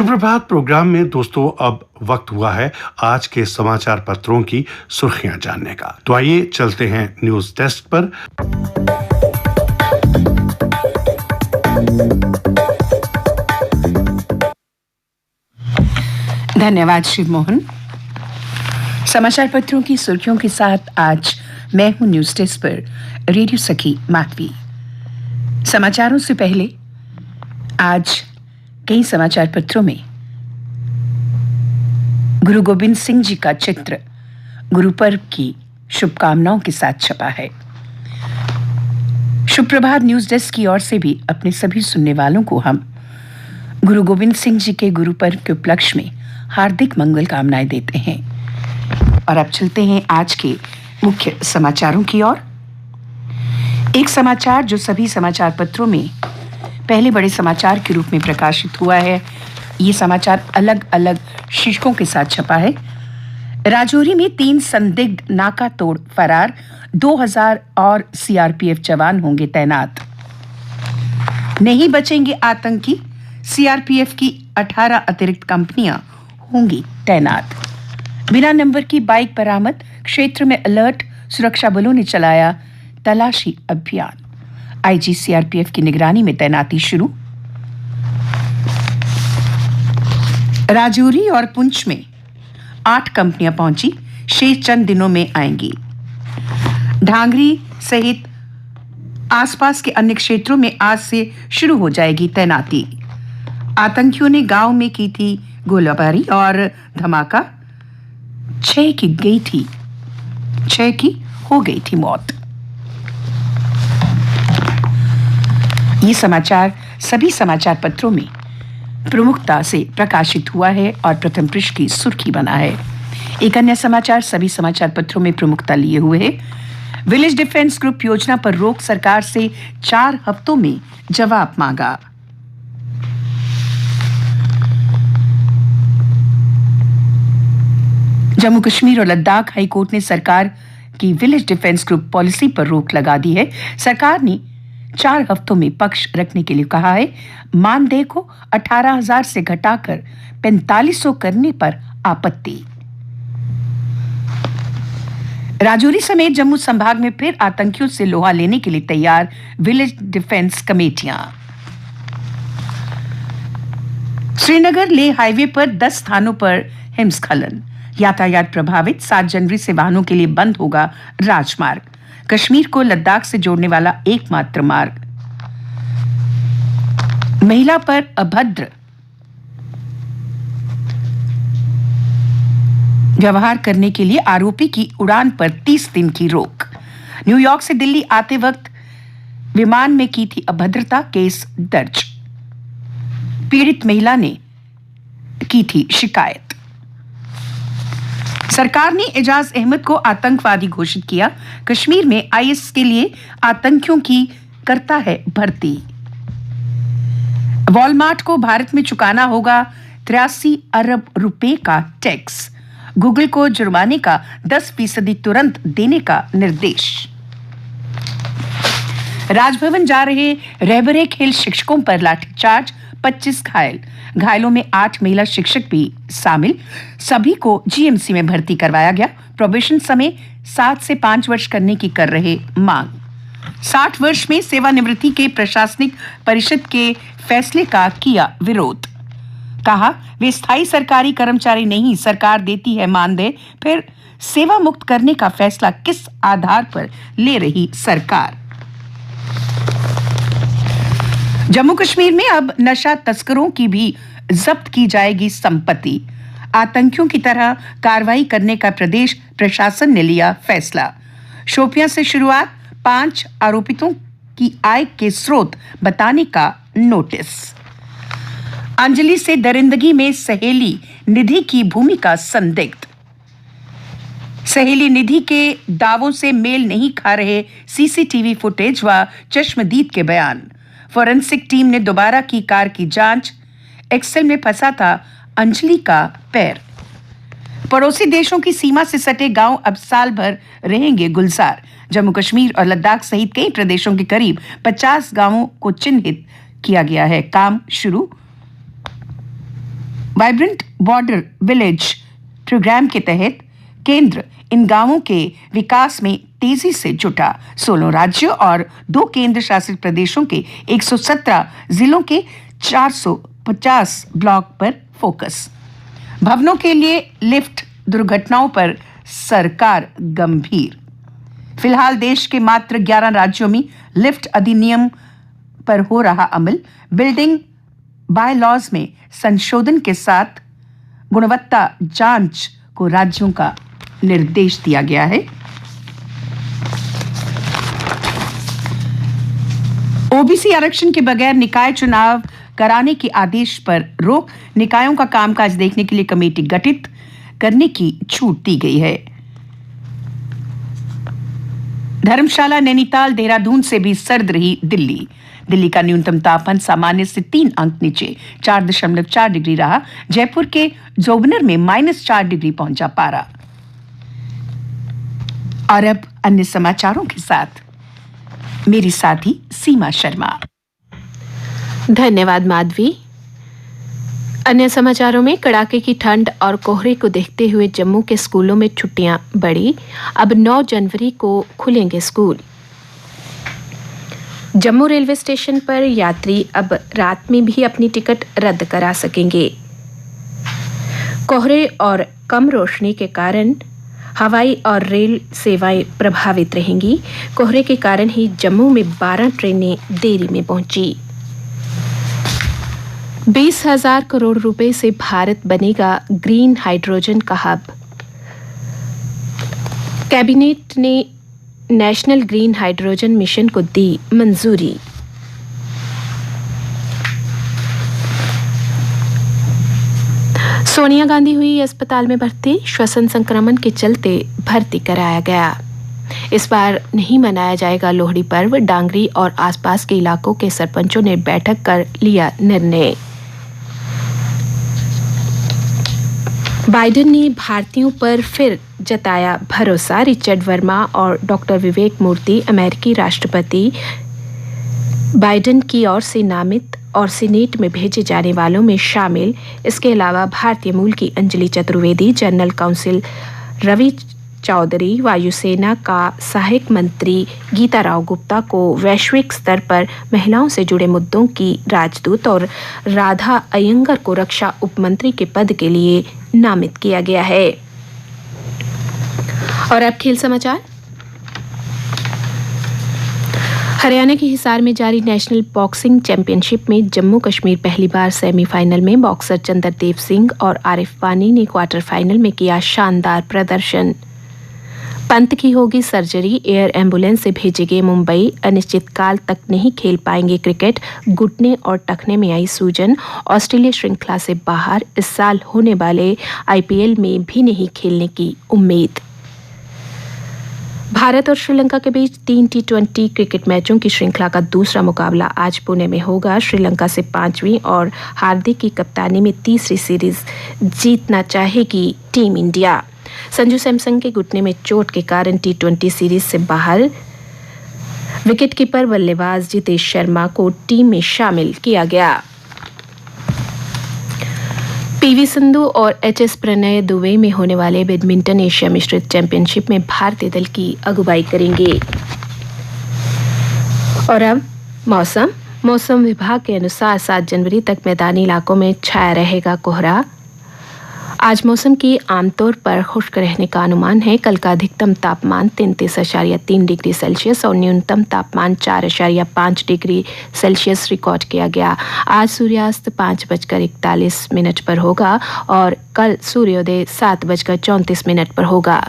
सुप्रभात प्रोग्राम में दोस्तों अब वक्त हुआ है आज के समाचार पत्रों की सुर्खियां जानने का। तो आइए चलते हैं न्यूज डेस्क पर। धन्यवाद शिव मोहन। समाचार पत्रों की सुर्खियों के साथ आज मैं हूं न्यूज डेस्क पर रेडियो सखी माधवी। समाचारों से पहले आज कई समाचार पत्रों में गुरु गोविंद सिंह जी का चित्र गुरु पर्व की शुभकामनाओं के साथ छपा है। सुप्रभात न्यूज डेस्क की ओर से भी अपने सभी सुनने वालों को हम गुरु गोविंद सिंह जी के गुरु पर्व के उपलक्ष्य में हार्दिक मंगल कामनाएं देते हैं। और अब चलते हैं आज के मुख्य समाचारों की ओर। एक समाचार जो सभी समाचार पत्रों में पहले बड़े समाचार के रूप में प्रकाशित हुआ है, ये समाचार अलग अलग शीर्षकों के साथ छपा है। राजौरी में 3 संदिग्ध नाका तोड़ फरार, 2000 और सीआरपीएफ जवान होंगे तैनात। नहीं बचेंगे आतंकी, सीआरपीएफ की 18 अतिरिक्त कंपनियां होंगी तैनात। बिना नंबर की बाइक बरामद, क्षेत्र में अलर्ट, सुरक्षा बलों ने चलाया तलाशी अभियान। आईजी सीआरपीएफ की निगरानी में तैनाती शुरू। राजौरी और पुंछ में 8 कंपनियां पहुंची, शेष चंद दिनों में आएंगी। ढांगरी सहित आसपास के अन्य क्षेत्रों में आज से शुरू हो जाएगी तैनाती। आतंकियों ने गांव में की थी गोलाबारी और धमाका, 6 की हो गई थी मौत। ये समाचार सभी समाचार पत्रों में प्रमुखता से प्रकाशित हुआ है और प्रथम पृष्ठ की सुर्खी बना है। एक अन्य समाचार सभी समाचार पत्रों में प्रमुखता लिए हुए है। विलेज डिफेंस ग्रुप योजना पर रोक, सरकार से 4 हफ्तों में जवाब मांगा। जम्मू कश्मीर और लद्दाख हाईकोर्ट ने सरकार की विलेज डिफेंस ग्रुप पॉलिसी पर रोक लगा दी है। सरकार ने 4 हफ्तों में पक्ष रखने के लिए कहा है। मानदेय को 18,000 से घटाकर 4500 करने पर आपत्ति। राजौरी समेत जम्मू संभाग में फिर आतंकियों से लोहा लेने के लिए तैयार विलेज डिफेंस कमेटियां। श्रीनगर लेह हाईवे पर 10 स्थानों पर हिमस्खलन, यातायात प्रभावित। 7 जनवरी से वाहनों के लिए बंद होगा राजमार्ग। कश्मीर को लद्दाख से जोड़ने वाला एकमात्र मार्ग। महिला पर अभद्र व्यवहार करने के लिए आरोपी की उड़ान पर 30 दिन की रोक। न्यूयॉर्क से दिल्ली आते वक्त विमान में की थी अभद्रता, केस दर्ज। पीड़ित महिला ने की थी शिकायत। सरकार ने एजाज अहमद को आतंकवादी घोषित किया। कश्मीर में आईएस के लिए आतंकियों की करता है भर्ती। वॉलमार्ट को भारत में चुकाना होगा 83 अरब रुपए का टैक्स। गूगल को जुर्माने का 10% तुरंत देने का निर्देश। राजभवन जा रहे रहबरे खेल शिक्षकों पर लाठीचार्ज, 25 घायल। घायलों में 8 महिला शिक्षक भी शामिल। सभी को जीएमसी में भर्ती करवाया गया। प्रोबेशन समय 7 से 5 वर्ष करने की कर रहे मांग। 60 वर्ष में सेवानिवृत्ति के प्रशासनिक परिषद के फैसले का किया विरोध। कहा, वे स्थायी सरकारी कर्मचारी नहीं, सरकार देती है मानदेय, फिर सेवा मुक्त करने का फैसला किस आधार पर ले रही सरकार। जम्मू कश्मीर में अब नशा तस्करों की भी जब्त की जाएगी संपत्ति। आतंकियों की तरह कार्रवाई करने का प्रदेश प्रशासन ने लिया फैसला। शोपियां से शुरुआत, 5 आरोपितों की आय के स्रोत बताने का नोटिस। अंजलि से दरिंदगी में सहेली निधि की भूमिका संदिग्ध। सहेली निधि के दावों से मेल नहीं खा रहे सीसीटीवी फुटेज व चश्मदीद के बयान। फोरेंसिक टीम ने दोबारा की कार की जांच। एक्सेल में फंसा था अंजलि का पैर। पड़ोसी देशों की सीमा से सटे गांव अब साल भर रहेंगे गुलजार। जम्मू कश्मीर और लद्दाख सहित कई प्रदेशों के करीब 50 गांवों को चिन्हित किया गया है। काम शुरू। वाइब्रेंट बॉर्डर विलेज प्रोग्राम के तहत केंद्र इन गांवों के विकास में तेजी से जुटा। 16 राज्यों और 2 केंद्र शासित प्रदेशों के 117 जिलों के 450 ब्लॉक पर फोकस। भवनों के लिए लिफ्ट दुर्घटनाओं पर सरकार गंभीर। फिलहाल देश के मात्र 11 राज्यों में लिफ्ट अधिनियम पर हो रहा अमल। बिल्डिंग बायलॉज में संशोधन के साथ गुणवत्ता जांच को राज्यों का निर्देश दिया गया है। ओबीसी आरक्षण के बगैर निकाय चुनाव कराने के आदेश पर रोक। निकायों का कामकाज देखने के लिए कमेटी गठित करने की छूट दी गई है। धर्मशाला, नैनीताल, देहरादून से भी सर्द रही दिल्ली। दिल्ली का न्यूनतम तापमान सामान्य से 3 अंक नीचे 4.4 डिग्री रहा। जयपुर के जोबनर में -4 डिग्री पहुंचा पारा। और अब अन्य समाचारों के साथ मेरी साथी सीमा शर्मा। धन्यवाद माधवी। अन्य समाचारों में कड़ाके की ठंड और कोहरे को देखते हुए जम्मू के स्कूलों में छुट्टियां बढ़ी। अब 9 जनवरी को खुलेंगे स्कूल। जम्मू रेलवे स्टेशन पर यात्री अब रात में भी अपनी टिकट रद्द करा सकेंगे। कोहरे और कम रोशनी के कारण हवाई और रेल सेवाएं प्रभावित रहेंगी। कोहरे के कारण ही जम्मू में 12 ट्रेनें देरी में पहुंची। 20,000 करोड़ रुपए से भारत बनेगा ग्रीन हाइड्रोजन का हब। कैबिनेट ने नेशनल ग्रीन हाइड्रोजन मिशन को दी मंजूरी। सोनिया गांधी हुई अस्पताल में भर्ती। श्वसन संक्रमण के चलते भर्ती कराया गया। इस बार नहीं मनाया जाएगा लोहड़ी पर्व। डांगरी और आसपास के इलाकों के सरपंचों ने बैठक कर लिया निर्णय। बाइडेन ने भारतीयों पर फिर जताया भरोसा। रिचर्ड वर्मा और डॉक्टर विवेक मूर्ति अमेरिकी राष्ट्रपति बाइडेन की ओर से नामित और सीनेट में भेजे जाने वालों में शामिल। इसके अलावा भारतीय मूल की अंजलि चतुर्वेदी, जनरल काउंसिल रवि चौधरी, वायुसेना का सहायक मंत्री गीता राव गुप्ता को वैश्विक स्तर पर महिलाओं से जुड़े मुद्दों की राजदूत और राधा अयंगर को रक्षा उपमंत्री के पद के लिए नामित किया गया है। और अब खेल समाचार। हरियाणा के हिसार में जारी नेशनल बॉक्सिंग चैंपियनशिप में जम्मू कश्मीर पहली बार सेमीफाइनल में। बॉक्सर चंद्रदेव सिंह और आरिफ वानी ने क्वार्टर फाइनल में किया शानदार प्रदर्शन। पंत की होगी सर्जरी। एयर एम्बुलेंस से भेजे गए मुंबई। अनिश्चितकाल तक नहीं खेल पाएंगे क्रिकेट। घुटने और टखने में आई सूजन। ऑस्ट्रेलिया श्रृंखला से बाहर। इस साल होने वाले आईपीएल में भी नहीं खेलने की उम्मीद। भारत और श्रीलंका के बीच 3 T20 क्रिकेट मैचों की श्रृंखला का दूसरा मुकाबला आज पुणे में होगा। श्रीलंका से 5वीं और हार्दिक की कप्तानी में तीसरी सीरीज जीतना चाहेगी टीम इंडिया। संजू सैमसन के घुटने में चोट के कारण T20 सीरीज से बाहर। विकेटकीपर बल्लेबाज जितेश शर्मा को टीम में शामिल किया गया। पीवी सिंधु और एचएस प्रणय दुबई में होने वाले बैडमिंटन एशिया मिश्रित चैंपियनशिप में भारतीय दल की अगुवाई करेंगे। और अब मौसम विभाग के अनुसार 7 जनवरी तक मैदानी इलाकों में छाया रहेगा कोहरा। आज मौसम की आमतौर पर खुश्क रहने का अनुमान है। कल का अधिकतम तापमान 33.3 डिग्री सेल्सियस और न्यूनतम तापमान 4.5 डिग्री सेल्सियस रिकॉर्ड किया गया। आज सूर्यास्त 5:41 पर होगा और कल सूर्योदय 7:34 पर होगा।